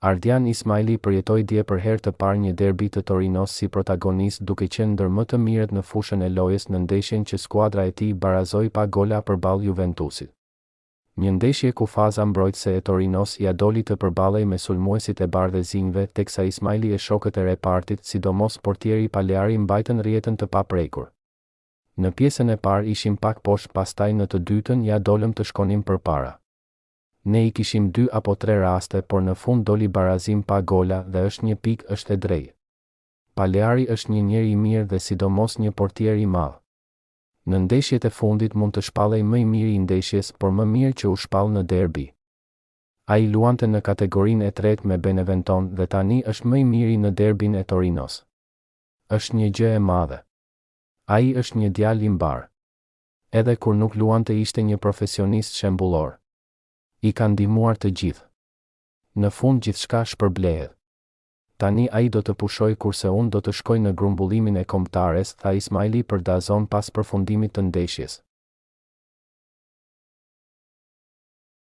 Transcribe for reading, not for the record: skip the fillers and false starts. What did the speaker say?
Ardian Ismaili përjetoi dje për herë të parë një derbi të Torinos si protagonist duke qenë ndër më të mirët në fushën e lojës në ndeshjen që skuadra e tij barazoi pa gola përballë Juventusit. Një ndeshje ku faza mbrojtëse e Torinos ia doli të përballej me sulmuesit e bardhëzinjve, teksa Ismaili e shokët e repartit, sidomos portieri Paleari, mbajtën rrjetën të paprekur. Në pjesën e parë ishim pak poshtë, pastaj në të dytën ja dolëm të shkonim përpara. Ne I kishim 2 apo 3 raste, por në fund doli barazim pa gola dhe është një pikë është e drejtë. Paleari është një njeri I mirë dhe sidomos një portier I madh. Në ndeshjet e fundit mund të shpallej më I miri I ndeshjes, por më mirë që u shpall në derbi. Ai luante në kategorinë e tretë me Beneventon dhe tani është më I miri në derbin e Torinos. Është një gjë e madhe. Ai është një djalë I mbar. Edhe kur nuk luante ishte një profesionist shembullor. I ka ndihmuar të gjithë. Në fund gjithçka shpërblehet. Tani ai do të pushoj kurse unë do të shkoj në grumbullimin e kombëtares, tha Ismaili për Dazon pas përfundimit të ndeshjes.